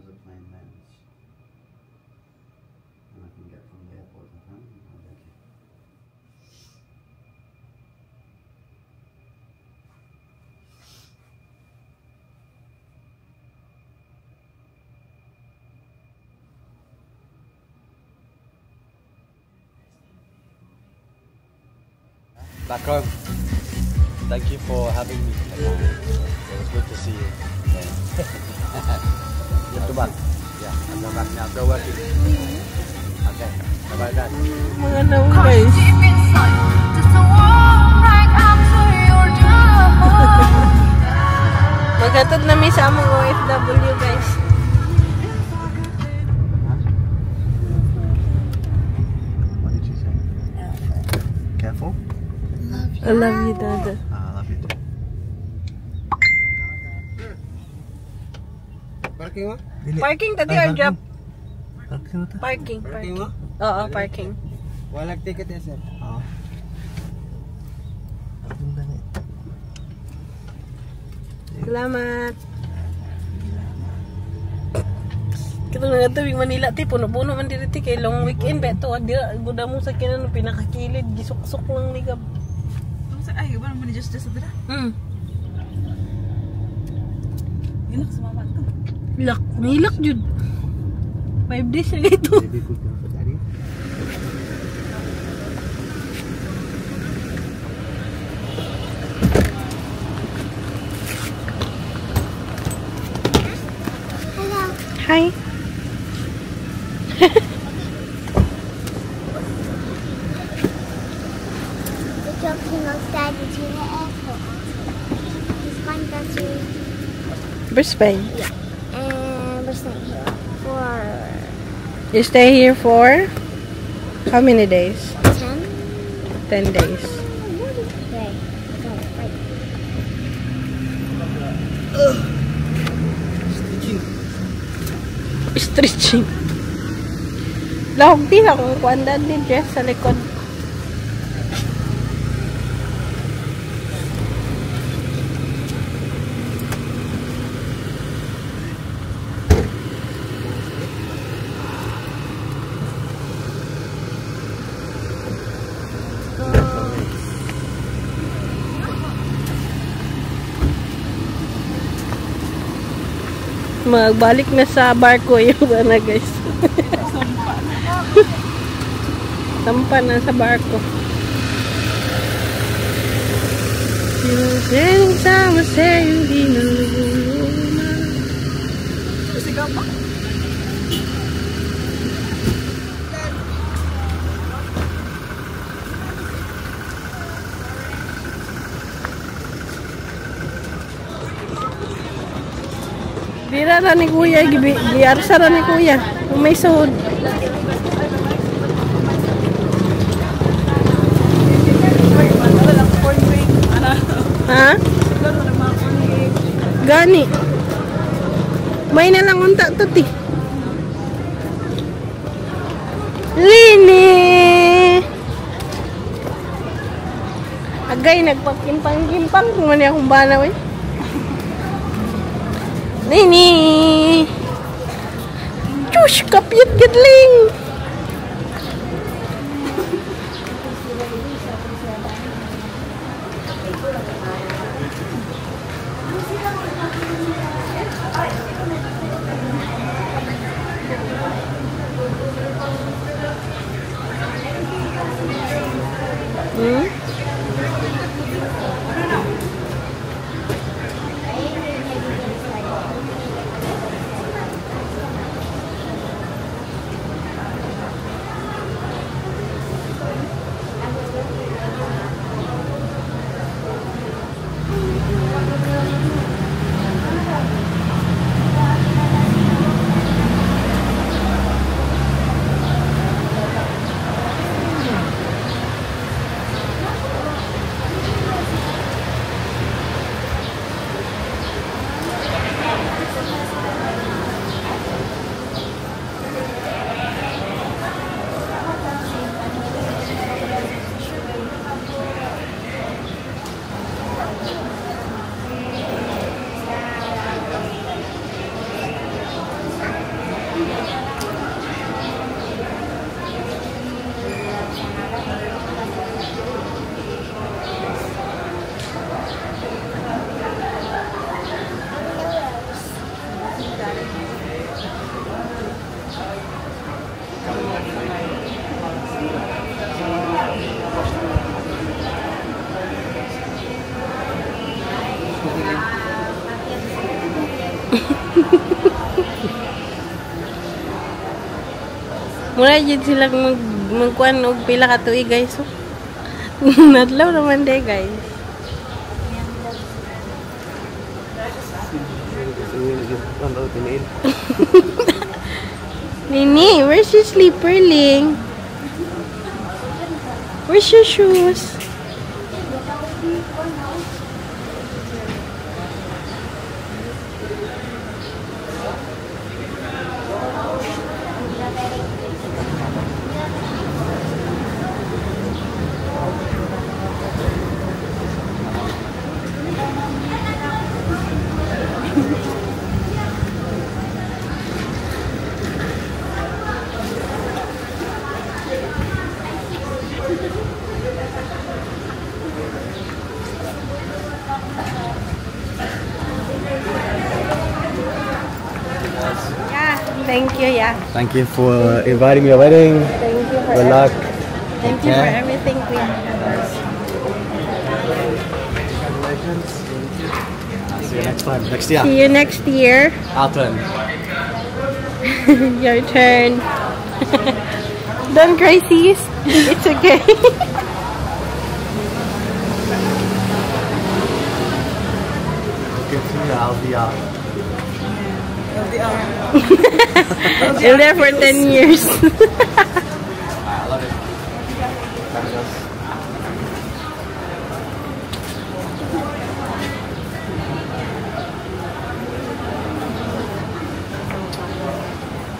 as the plane lands and I can get from the airport to home, I'll be okay. Bakram, thank you for having me. It was good to see you. Good to back. Yeah, I'm going back now. Go working. Okay, bye-bye guys. Mga naw guys. Magatod na may sa among OFW guys. What did you say? Careful? I love you, Dada. I love you too. Parking mo? Parking tadi or drop? Parking mo to? Parking. Parking mo? Oo, parking. Walang ticket yan sir. Oo. Parking lang eh. Salamat. Kita nga tawing Manila ti puno-puno man dito kay long weekend beto adira guda mo sa kinan pinakakilid gisuk-suk lang ni gab. Ay, ba naman just adira? Yun sa mama to. Lak, nilak jud. 5 days na ito. Maybe good now for daddy. Hi. We're dropping off Daddy to the airport. He's going to go to Brisbane. and we're staying here for You stay here for how many days? 10 10 days. Okay. Right. Stretching. Lahog din ako kuanda din dress sa likod. Magbalik na sa barko yung na guys. Tampa na sa barko. Yung sama sa hindi naluluna. Sigaw pa? Dira na ni kuya, giarsa na ni kuya. Kung may sahod. Ha? Gani. May na lang unta to ti. Lini. Agay nagpakimpang-kimpang kung mani akong banaw eh. Lini. Shush, kapit gadling. Mura dyan silang magkuhan og pila ka tuig guys. So, nadlaw naman day guys. Nini, where's your sleeper, Ling? Where's your shoes? Thank you, yeah. Thank you for inviting me to your wedding. Thank you for Good luck. Thank you for everything, Kuya. Congratulations. See you next time. Next year. See you next year. Our turn. Your turn. Don't cry, sis. It's okay. Good to you, LDR. You're there for 10 years. I love it. Fabulous.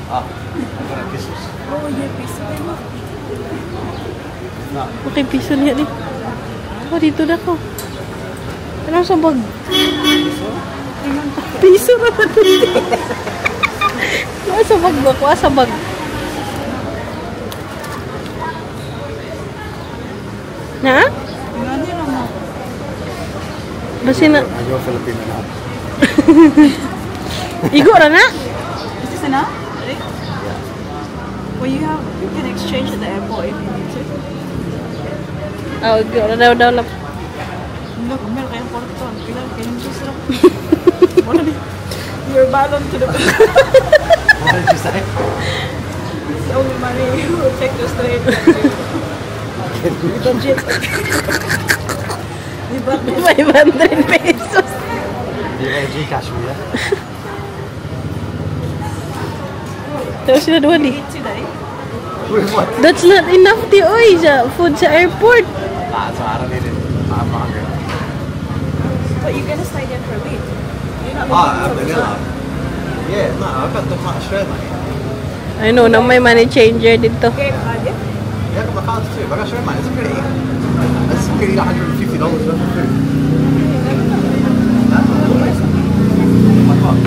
Ah, I'm gonna kiss you. Oh, yeah, piso din mo. No. Okay, piso niya din. Oh, dito na ko. Ano sa bag? Piso na ba ito? Ano sa bag ba? Kuha sa bag. Na? Ngani lang mo. Basi na. You're Filipino now. Igo ra na? Is this enough? Ready? Well, you can exchange at the airport if you need to. Oh, igo ra daw lang. Look, meron kayong porton. Kailan kayong juice lang. What are your balance to the What did you say? It's the only money you will take to stay. Legit. You bought me 500 pesos. You want to Gcash me, yeah? Tapos na doon eh. eat today. Wait, what? That's not enough di oy sa food sa airport. Nah, so I don't need it. I'm not hungry. But you're gonna stay there for a week. You're not Ah, leaving until vanilla. Yeah, no, I've got the much straight money. I know, na may money changer dito. Okay, yeah. Yeah, I got my cards too. But I got straight money. It's pretty. That's pretty $150 worth of food. That's my God.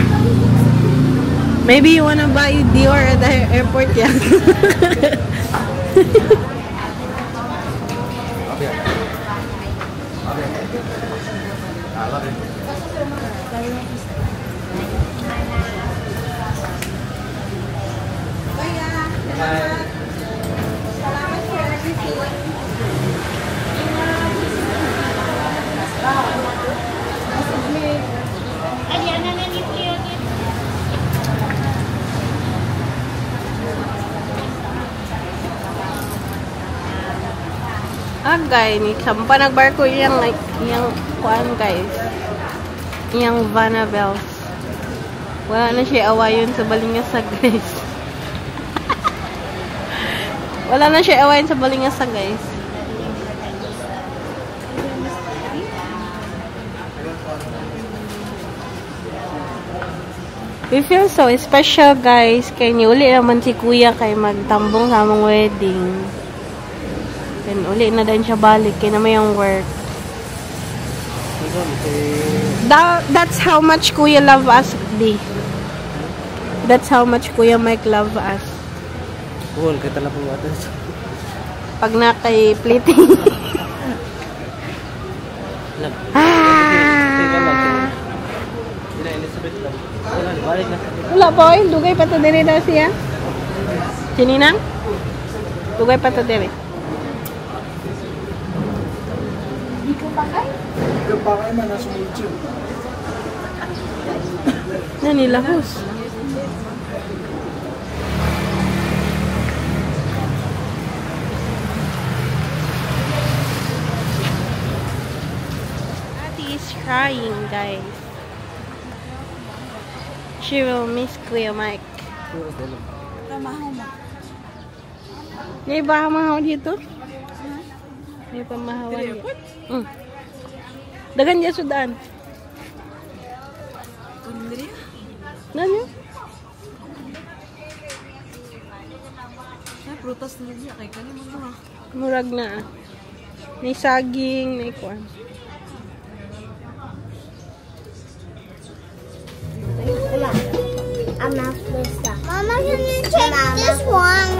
Maybe you wanna buy Dior at the airport, yeah. I'll be okay. I'll be okay. I love it. Agay ni sampa nagbarko iyang kuan guys. Iyang Vanabels. Wala na siya awayon sa Balingasag guys. Wala na siya awayon sa Balingasag guys. We feel so special guys. Kaya uli naman si kuya kay magtambong sa among wedding. Then uli na din siya balik. Kaya naman yung work. That's how much kuya love us, di. That's how much kuya Mike love us. Cool, kita na po atas. Pag na kay plating. Wala po eh. Dugay pa to dire daw siya. Sininang? Dugay pa to dire. Nanilahos. crying, guys. She will miss Kuya Mike. Tamahaw mo. May ba mahaw dito? May pamahawan dito. Dagan niya sudan. Kundri. Nani? Ay, prutas na niya. Kay kanin mo ha. Murag na. May saging, may kuwan. I'm not this stuff. Mama, can you take this one?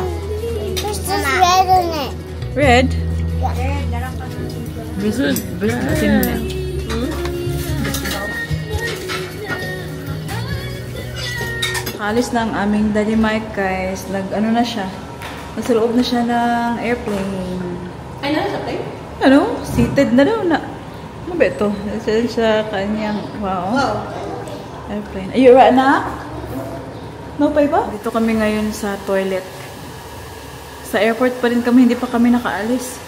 There's just red in it. Red? Yeah. Bisun. Bisun. Alis na ang aming Daddy Mike, guys. Nag-ano na siya. Nasa loob na siya ng airplane. Ay, nasa plane? Ano? Seated na daw na. Ano ba ito? Nasa sa kanyang, wow. Airplane. Are you right na? No pa ba? Dito kami ngayon sa toilet. Sa airport pa rin kami. Hindi pa kami nakaalis.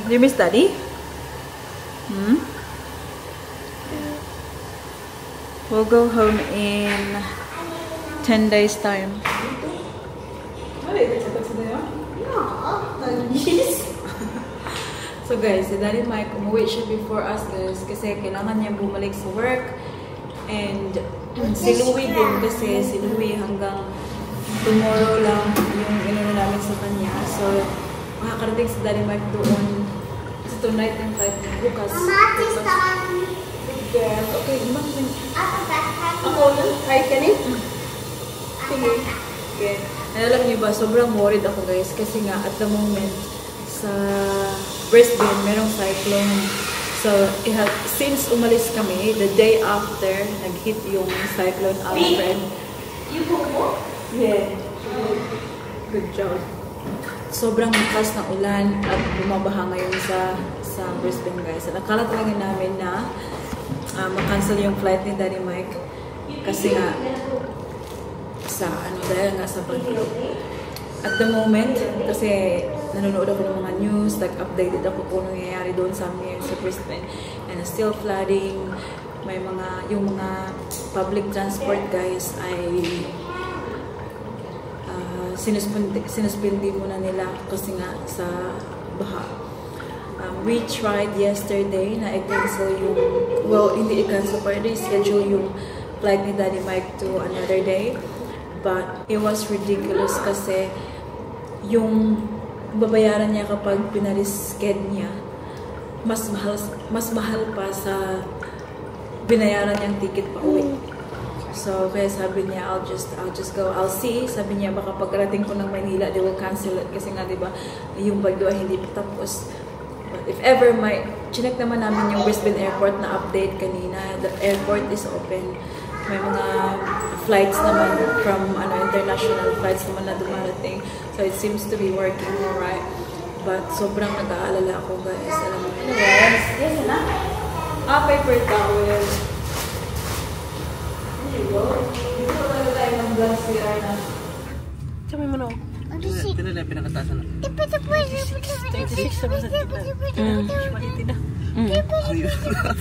Do you miss Daddy? We'll go home in 10 days time. So guys, si Daddy Mike, umuwi siya before us guys kasi kailangan niya bumalik sa work. And si Louie din kasi si Louie hanggang tomorrow lang yung inuna namin sa kanya. So makakarating si Daddy Mike doon. Kasi tonight yung flight niya bukas. Okay, imakin. Ako lang? Try ka ni? Sige. Okay. And alam niyo ba, sobrang worried ako guys kasi nga at the moment sa Brisbane merong cyclone. So, since umalis kami, the day after, nag-hit yung cyclone Alfred. You mo? Yeah. Good job. Sobrang lakas ng ulan at bumabaha ngayon sa Brisbane guys. At akala talaga namin na makancel yung flight ni Daddy Mike kasi nga dahil nga sa bagyo. At the moment, kasi nanonood ako ng mga news, updated ako kung ano nangyayari doon sa amin sa Brisbane. And still flooding, yung mga public transport guys ay sinuspindi muna nila kasi nga sa baha. We tried yesterday na i-cancel hindi i-cancel pero i-schedule yung flight ni Daddy Mike to another day. But it was ridiculous kasi yung babayaran niya kapag pinarisked niya mas mahal pa sa binayaran niyang ticket pa uwi. So kaya sabi niya I'll just go. I'll see. Sabi niya baka pagkarating ko ng Manila they will cancel it kasi nga diba yung bagyo ay hindi pa tapos. But if ever chinek naman namin yung Brisbane Airport na update kanina. The airport is open. May mga flights naman from international flights naman na dumarating. So it seems to be working alright. But sobrang nag-aalala ako guys. Alam mo yun. Yes na? Paper towel. There you go. Dito talaga tayo ng glass here na. Sabi mo na ako. Ito na lang pinakatasan na. 36 naman sa tiba.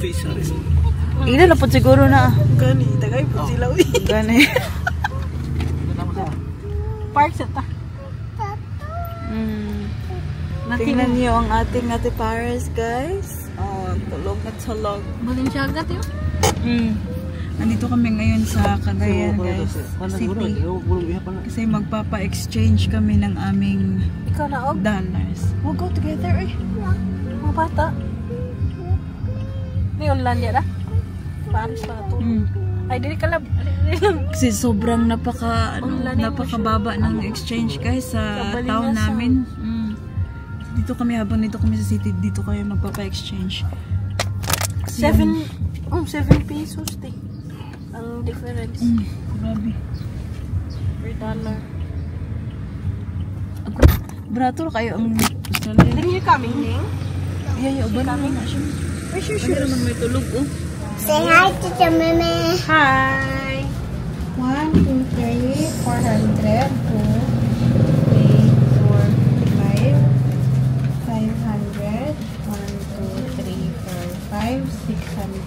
Facial. Ina lapot siguro na. Gani, tagay po sila. Gani. Park sa ta. Tingnan niyo ang ating Ate Paris, guys. Oh, tulog na tulog. Balin siya agad yun? Nandito kami ngayon sa Cagayan, guys. City. Kasi magpapa-exchange kami ng aming Ikaw na, Og? dollars. We'll go together, eh. Mga bata. May online yan, Paris pa ito. Ay, dili ka lang. Kasi sobrang napakababa ng exchange, guys, sa town namin. Dito kami, habang dito kami sa city, dito kayo magpapa-exchange. 7 pesos, ang difference. Grabe. Per dollar. Barato kayo ang Australia. Then you coming, Ning? Yeah, uban naman na siya. Where's your Pwede naman may tulog, Say hi to the meme. Hi! 1, 2, 3, 400, 2, 3, 4, 5, 500, 1, 2, 3, 4, 5, 600,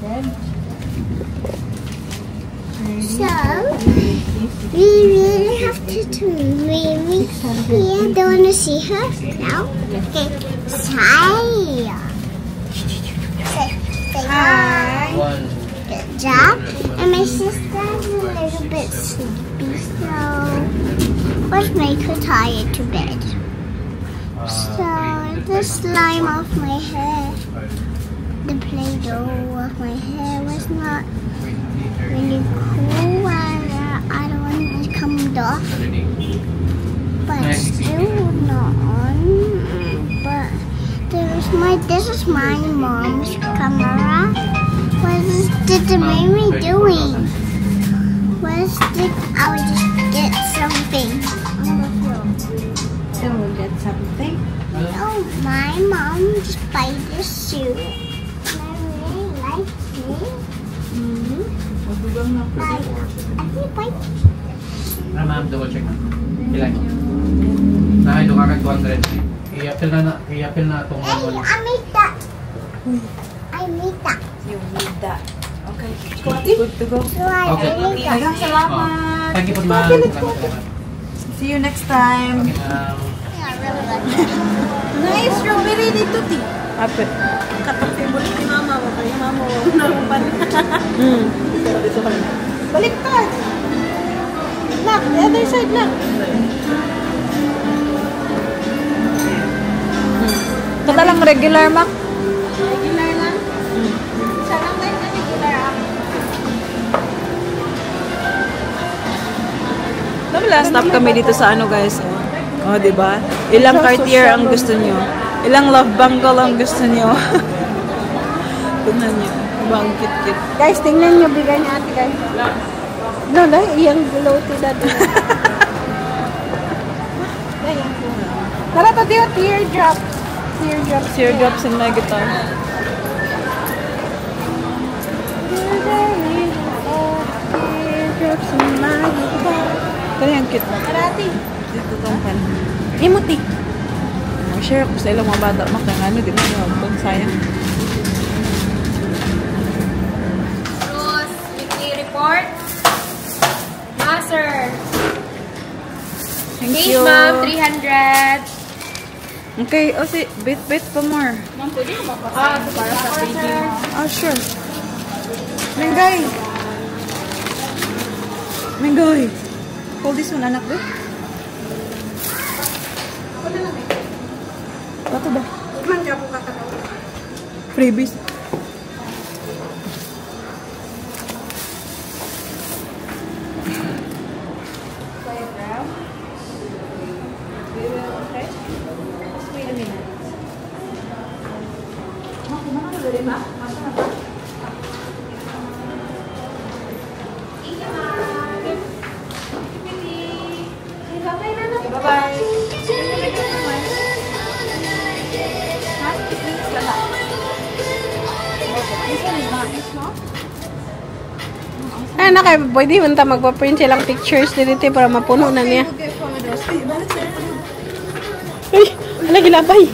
to Mimi. Yeah, don't want to see her now. Okay, say hi. Good job. And my sister's a little bit sleepy, so let's make her tired to bed. So the slime off my hair, the Play-Doh off my hair was not really cool. I don't want it come off, but still not on. But this is my mom's camera. What did the baby doing? I will just get something on the floor. So we'll get something. Oh, my mom just buy this suit. And I really like it. I think I Ma'am, double check na. Ilan? Nakaido ka kag 200. I-appeal na itong Hey, I made that. I made that. You need that. Okay. Good to go. So I Okay. made that. Daghang salamat. Thank you po, ma'am. Salamat. See you next time. Okay, I really like that. Nice strawberry dito, ti. Apit. Katong favorite ni mama. Kaya mama, nakupan. Baliktad. Look, the other side lang. Kada lang regular, Mac. Regular lang. Siya lang tayo na regular ah. Stop kami dito sa ano, guys. Oh, di ba? Ilang Cartier ang gusto niyo? Ilang Love Bangle ang gusto niyo? Tingnan niyo. Diba ang kit-kit? Guys, tingnan nyo, bigay niya ate, guys. No, iyang below to that. Tara to, Tio, teardrop. Teardrop. Teardrops in my guitar. Teardrops in my guitar. Kaya ang cute mo. Karati. Dito kang pan. Imuti. Mag-share ako sa ilang mga bata. Makang ano, di ba? Kung sayang. Rose, weekly report. Yes, sir. Thank Case, you. ma'am, 300. Okay, o si, bit pa more. Ma'am, pwede mo para sa video. Oh, sure. Mengay. Mengay. Hold this one, anak, bit. Ano ba? Freebies. Ay, nakay, pwede man ta magpa-print silang pictures dito para mapuno na niya. Ay, ala gilabay.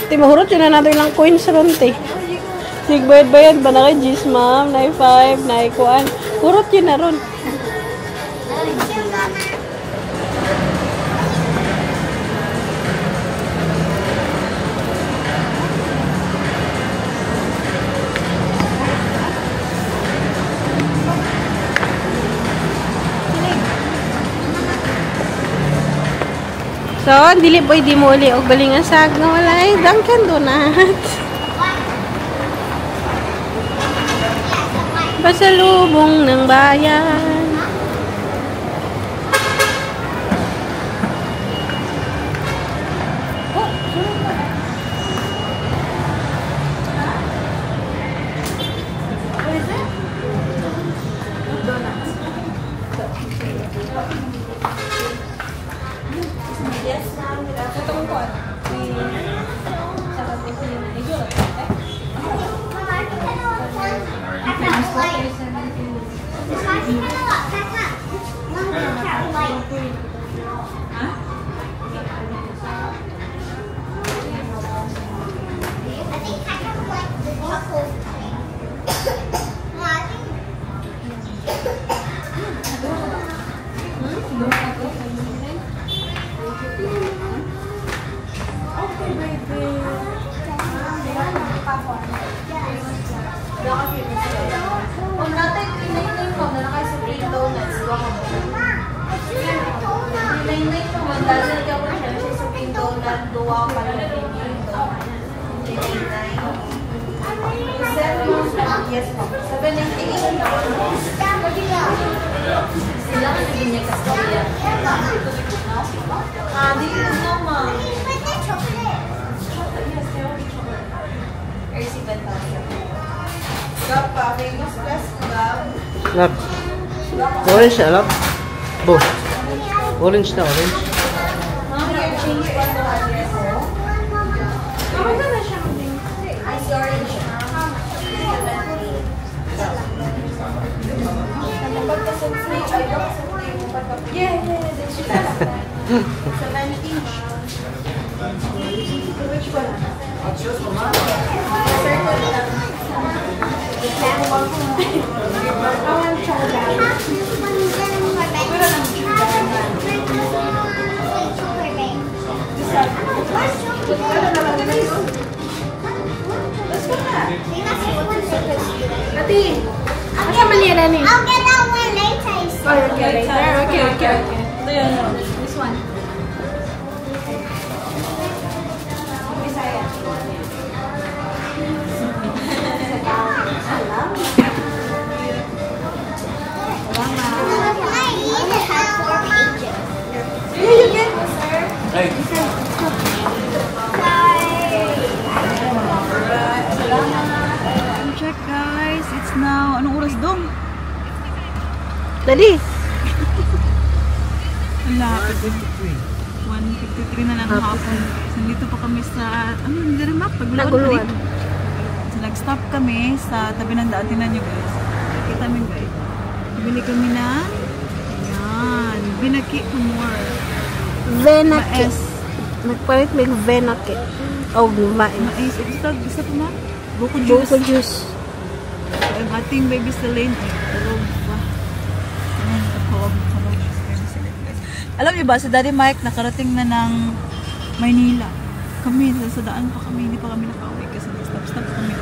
Ti mahurot yun na natin lang coins ron, te. Sig bayad-bayad ba na kay Gis, ma'am? 9.5, 9.1. Hurot yun na ron. So, dili boy di mo uli og balingasag nga walay Dunkin Donuts. Pasalubong ng bayan. Kung natin pinay-name mo na nakaisa Supreme Donuts, huwag mo. Pinay-name mo, dahil ka mo siya sa Supreme Donut, duwa ka pala na Supreme Donut. Yes, po. 798 na. Sila ka naging niya kasi yan. Dito na, ma. RC Fantastic. Gapa, famous plus club. Lab. Orange na, lab. Bo. Orange na, orange. Change pa ito address mo. Kapag na siya ice orange. Yeah. 17. Which one? Circle lang. Ati, ano ka manira ni? I'll get that one later. Okay, later. Okay. This one. Bisaya. Hey. Check guys, it's now, anong oras dong? Dali. Wala, 1:53 na lang hapon. Nandito pa kami sa, hindi rin map, Naguluhan. So, nag-stop kami sa tabi ng daan. Tingnan nyo guys. Kita mo guys. Bili kami na, yan, binaki ko more. Venakit. Nagpalit may venakit. Oh, mais. Mais, gusto po na? Buko Buko juice. juice. Ang ating baby Celine ay tulog pa. Ayan, tulog baby Celine guys. Alam niyo ba, si Daddy Mike nakarating na ng Maynila. Kami, sa daan pa kami, hindi pa kami nakauwi kasi nag-stop kami.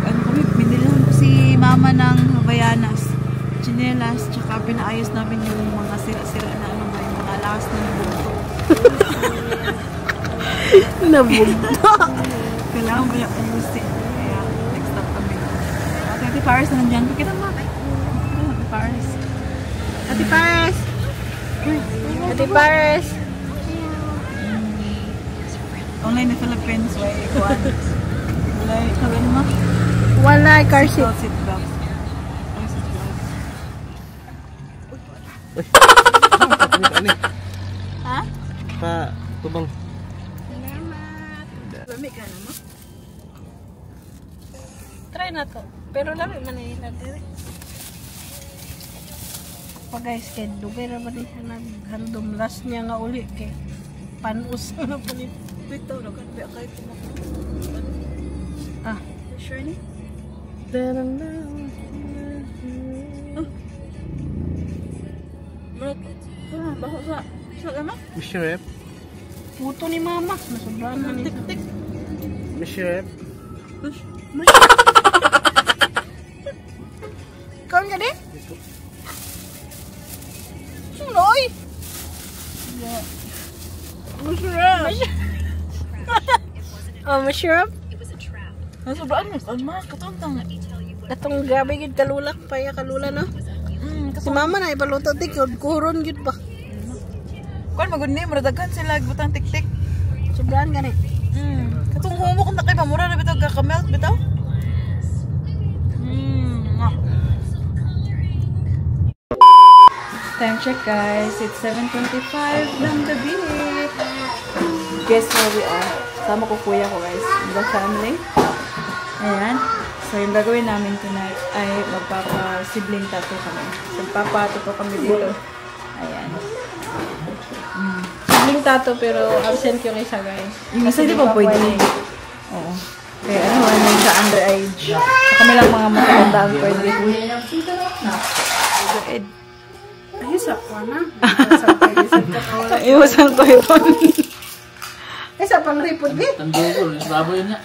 Kami, binilahan ko si Mama ng Havaianas, chinelas, tsaka pinaayos namin yung mga sira-sira na ano ba, yung mga lakas na nabugto. Nabugto. Kailangan mo yung ayusin. Kaya, nag-stop kami. At Ate Paris na nandiyan. Kita mo, Ate Paris. Ate Paris. Ate Paris. Only in the Philippines, why ikuan. Wala, sabi mo? Wala car seat. Seat belt. Ha? Pa, tubang. Lami ka na mo? Try na to. Pero lami man na natin. Pa guys, kay dugay ra ba din siya naghandom last niya nga uli kay panus na po ni Dito, nagkatbi kahit mo. ah. Sure ni? Baho sa... Sa ano? Mr. Rep. Puto ni mama. Nasubrahan na ni. Tik-tik. Mr. Rep. Kaon ka di? Sunoy! Masarap! Oh, masarap? Nasubraan mo. Ang mga katuntang. Atong gabi gid kalulak pa ya kalula no. Si mama na ibaluto tikod kuron gid pa. Kuan magud ni muradagan sila butang tik-tik. Sobrahan gani. Katong humo kung nakay pamura na bitaw ka-melt bitaw. Time check guys, it's 7:25 ng gabi. Guess where we are? Sama ko kuya ko guys, the family. Ayan. So yung gagawin namin tonight ay magpapa-sibling tattoo kami. So magpapa-tattoo kami dito. Ayan. Sibling tato pero absent yung isa guys. Yung isa di ba pwede? Oo. Kaya ano, ano sa underage. Sa kami lang mga matandaan pwede. Ed. Ay, sa ko na. Iwasan ko yun. Eh, sa pang-report eh. Tandugol, sa baboy niya.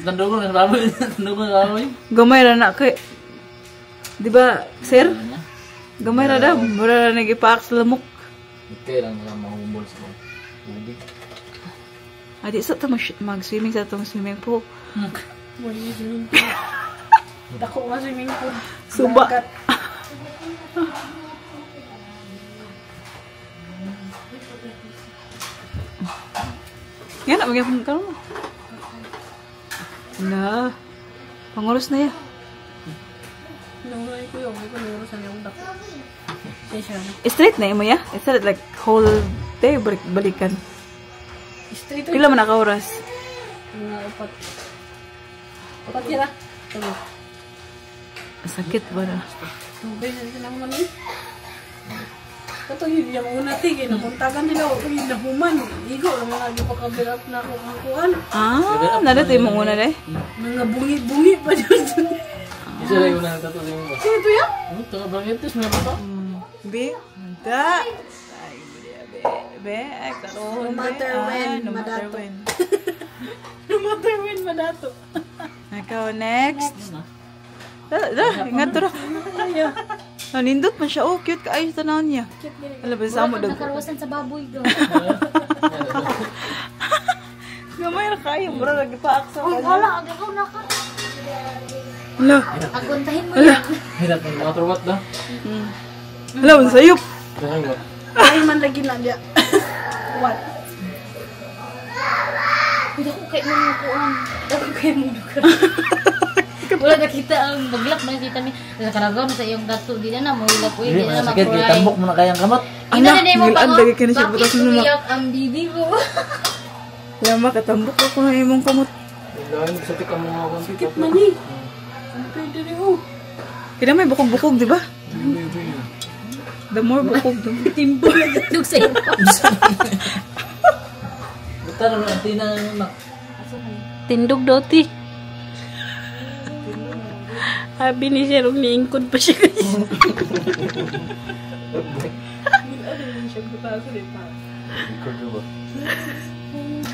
Tandugol, sa baboy niya. Tandugol, sa baboy. Gamay ra na kay. Di ba, sir? Gamay ra daw. Mura ra nagipaak sa lamok. Okay lang lang mahumbol sa tubig. Adi sa ito mag-swimming sa itong swimming pool. Wala yung swimming pool. Dako nga swimming pool. Suba. Dagat. Yan na, magyapon ka mo. Wala. Panguros na ya. Nanguray ko yung. May panurusan yung dako. Siya na. Straight na mo ya? Straight like whole day balikan. Straight Pila man naka oras? Mga upat. Upat yara. Tulo. Sakit ba na? Tubay na rin ako namin. Ito yung una tigay. Napuntagan nila ako yung nahuman. Igo lang mga ipakabirap na ako kakuhan. Ah, narito yung mga una na eh. Mga bungi-bungi pa dyan. Isa lang yung natatuloy mo ba? Sino ito yan? Ito ka bagetes, may ba? Be, manda. Ay, be, ay, karoon. No matter when, No matter madato. when. No matter when, madato. Ikaw, next. Ingat to na. Nindot man siya. Oh, cute ka. Ay, tanaw niya. Alam ba, sa mo daw. Nakaruwasan sa baboy do. Gamay na kayo. Mura, nagpaak sa Uy, wala. Agaw na ka. Hala. Aguntahin mo yan. Hirap ng mga trubat na. Hala, ang sayop. Kaya ba? Ay man lagi na dia. What? Hindi ko kayo mong kuhan. Dako kayo mong lugar. Wala nakita ang baglak. Nakita mi. Nakaragaw na sa iyong dato. Di na mahulap. Uy, di na Sakit, makuray. tambok mo na kayang kamot. Ina na mo pa nilaan, lagi ka na siya butas bakit mo na. umiyak ang bibi ko? Lama, katambok ako na imong kamot. Dahil sa tika mo mga konti. Mani. Ang pwede rin oh. Kaya may bukog-bukog, di ba? The more bukog, the more. Timbo na gatog sa iyo. Buta na lang, tina na. Tindog daw ti. Habi ni Sir, niingkod pa siya kasi. Record ba?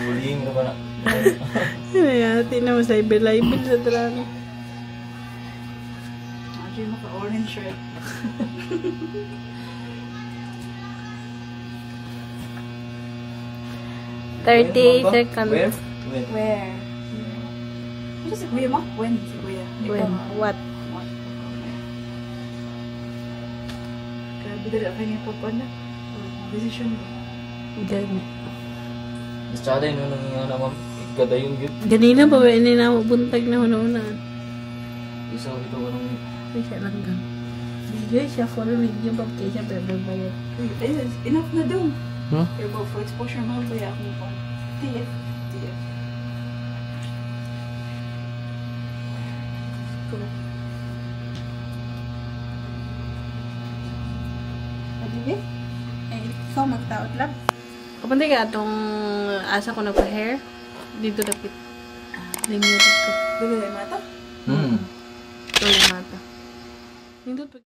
Bullying ka ba na? Ay, tina mo sa ibel-ibel sa drama. Actually, maka-orange shirt. Where? Where? Ano si Kuya mo? When? Si Kuya. When? What? Grabe dali ako niya pagpana. Decision mo. Gani. Mas tsada yun nung ano ma'am. Ikadayon yun. Ganina pa ba ini na buntag na una-unaan? Isa ito anong Ay, siya lang gan. Video siya for video ba kaya siya bayad. Enough na daw. Hmm? Pero for exposure, mahal ba yung akong phone? TF. TF. Cool. Pwede eh, ikaw magtaot lang. Kapantay ka itong asa ko nagpa-hair. Dito dapit. Limutot ko. Dali, mata? Hmm. Ito yung mata. Nindot